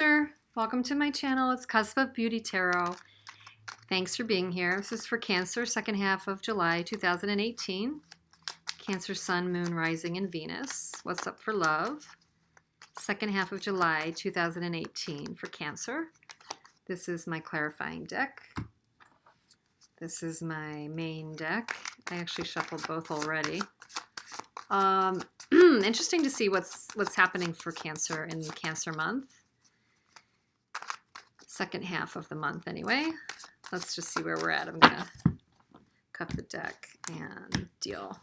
Sure. Welcome to my channel. It's Cusp of Beauty Tarot. Thanks for being here. This is for Cancer, second half of July 2018. Cancer, Sun, Moon, Rising, and Venus. What's up for love? Second half of July 2018 for Cancer. This is my clarifying deck. This is my main deck. I actually shuffled both already. Interesting to see what's happening for Cancer in Cancer month. Second half of the month anyway. Let's just see where we're at. I'm gonna cut the deck and deal.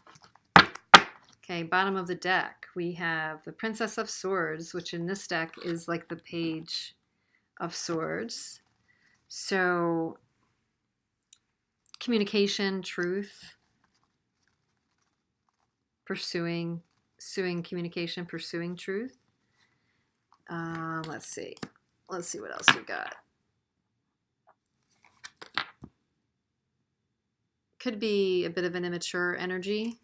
Okay, bottom of the deck, we have the Princess of Swords, which in this deck is like the Page of Swords. So communication, truth, pursuing communication, pursuing truth. Let's see what else we got. Could be a bit of an immature energy.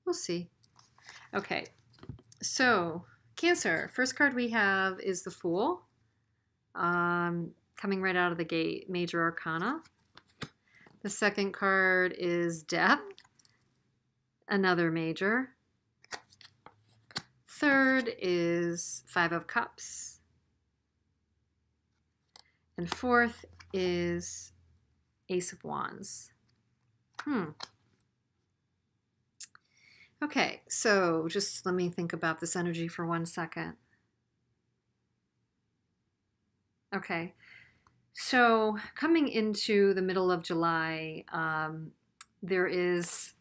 We'll see. Okay, so Cancer, first card we have is the Fool. Coming right out of the gate, Major Arcana. The second card is Death, another major. Third is Five of Cups. And fourth is Ace of Wands. Okay, so just let me think about this energy for 1 second. Okay, so coming into the middle of July, there is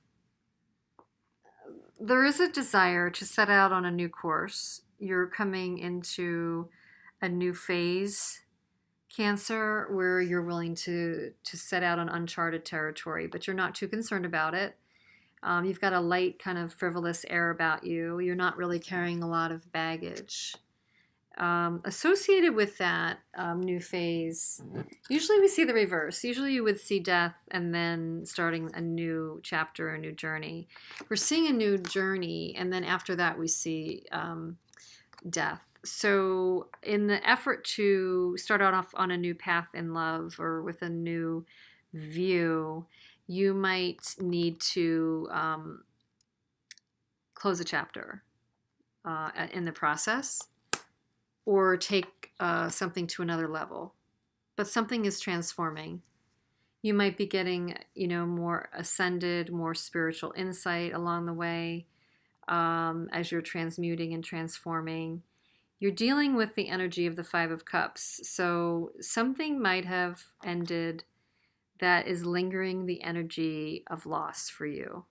a desire to set out on a new course. You're coming into a new phase, Cancer, where you're willing to set out on uncharted territory, but you're not too concerned about it. You've got a light kind of frivolous air about you. You're not really carrying a lot of baggage. Associated with that new phase, usually we see the reverse. Usually you would see death and then starting a new chapter, a new journey. We're seeing a new journey, and then after that we see death. So in the effort to start off on a new path in love or with a new view, you might need to close a chapter in the process, or take something to another level. But something is transforming. You might be getting, more ascended, more spiritual insight along the way as you're transmuting and transforming. You're dealing with the energy of the Five of Cups. So something might have ended that is lingering the energy of loss for you,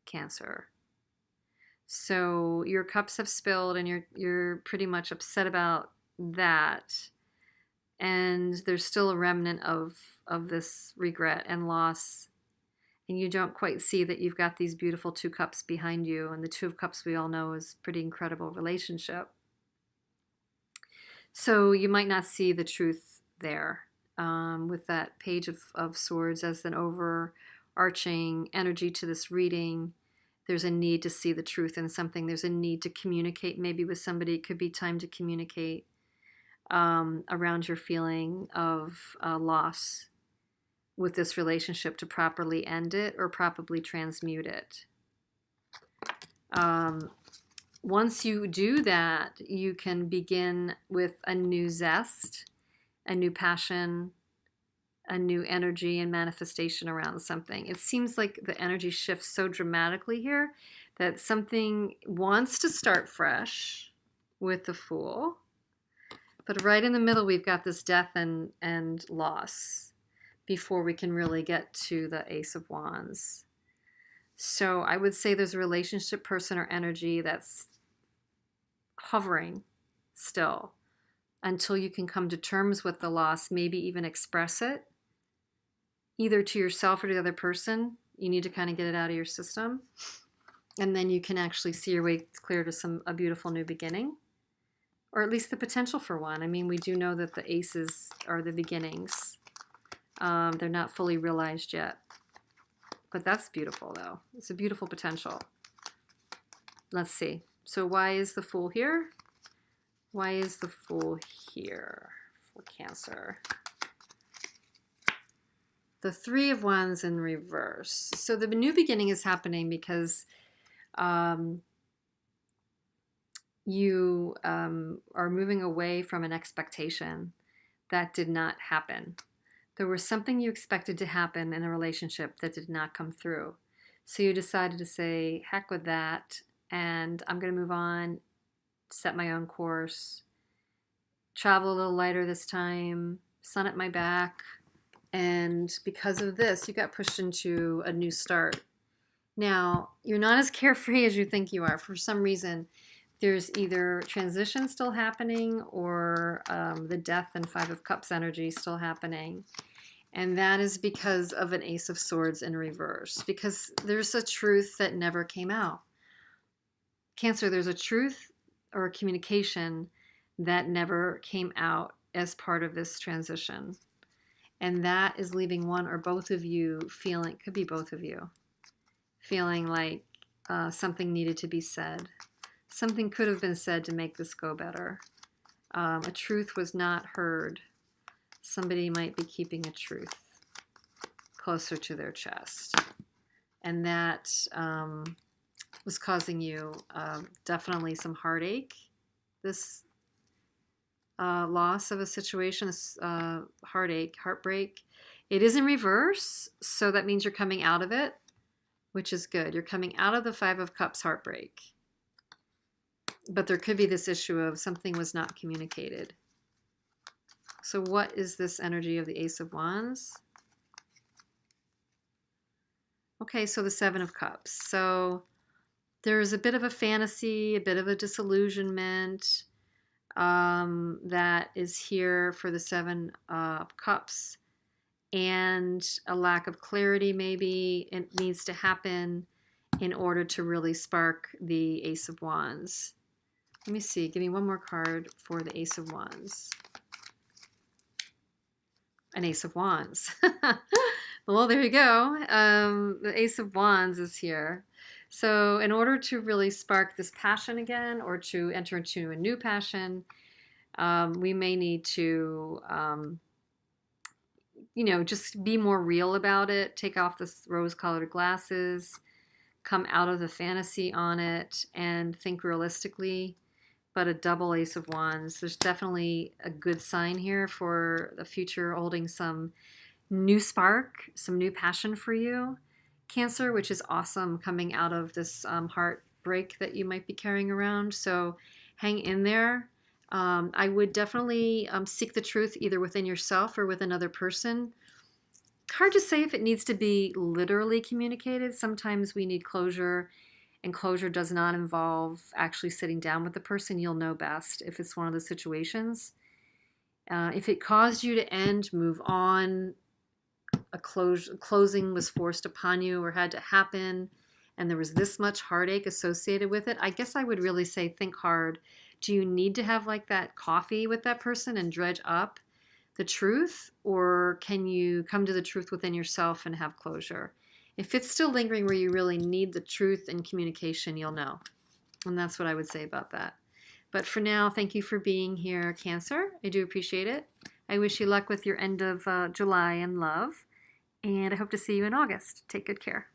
Cancer. So your cups have spilled and you're pretty much upset about that. And there's still a remnant of this regret and loss. And you don't quite see that you've got these beautiful two cups behind you. And the Two of Cups, we all know, is a pretty incredible relationship. So you might not see the truth there with that Page of Swords as an overarching energy to this reading. There's a need to see the truth in something. There's a need to communicate maybe with somebody. It could be time to communicate around your feeling of loss with this relationship to properly end it or properly transmute it. Once you do that, you can begin with a new zest, a new passion, a new energy and manifestation around something. It seems like the energy shifts so dramatically here that something wants to start fresh with the Fool. But right in the middle, we've got this death and loss before we can really get to the Ace of Wands. So I would say there's a relationship, person, or energy that's hovering still until you can come to terms with the loss, maybe even express it, either to yourself or to the other person. You need to kind of get it out of your system. And then you can actually see your way clear to a beautiful new beginning, or at least the potential for one. I mean, we do know that the aces are the beginnings. They're not fully realized yet. But that's beautiful, though. It's a beautiful potential. Let's see. So why is the Fool here? Why is the Fool here for Cancer? The Three of Wands in reverse. So the new beginning is happening because you are moving away from an expectation that did not happen. There was something you expected to happen in a relationship that did not come through. So you decided to say, heck with that, and I'm going to move on, set my own course, travel a little lighter this time, sun at my back. And because of this, you got pushed into a new start. Now, you're not as carefree as you think you are. For some reason, there's either transition still happening or the Death and Five of Cups energy still happening. And that is because of an Ace of Swords in reverse. Because there's a truth that never came out. Cancer, there's a truth or a communication that never came out as part of this transition. And that is leaving one or both of you feeling, could be both of you, feeling like something needed to be said. Something could have been said to make this go better. A truth was not heard. Somebody might be keeping a truth closer to their chest. And that was causing you definitely some heartache. This loss of a situation, heartache, heartbreak. It is in reverse, so that means you're coming out of it, which is good. You're coming out of the Five of Cups heartbreak. But there could be this issue of something was not communicated. So what is this energy of the Ace of Wands? Okay, so the Seven of Cups. So there's a bit of a fantasy, a bit of a disillusionment that is here for the Seven of Cups, and a lack of clarity maybe it needs to happen in order to really spark the Ace of Wands. Let me see, give me one more card for the Ace of Wands. An Ace of Wands. Well, there you go. The Ace of Wands is here. So in order to really spark this passion again, or to enter into a new passion, we may need to, just be more real about it. Take off the rose-colored glasses, come out of the fantasy on it, and think realistically. But a double Ace of Wands, there's definitely a good sign here for the future holding some new spark, some new passion for you, Cancer, which is awesome coming out of this heartbreak that you might be carrying around. So hang in there. I would definitely seek the truth either within yourself or with another person. Hard to say if it needs to be literally communicated. Sometimes we need closure, and closure does not involve actually sitting down with the person. You'll know best if it's one of those situations. If it caused you to end, move on, a closing was forced upon you or had to happen, and there was this much heartache associated with it, I guess I would really say think hard. Do you need to have like that coffee with that person and dredge up the truth, or can you come to the truth within yourself and have closure? If it's still lingering where you really need the truth and communication, you'll know. And that's what I would say about that. But for now, thank you for being here, Cancer. I do appreciate it. I wish you luck with your end of July in love. And I hope to see you in August. Take good care.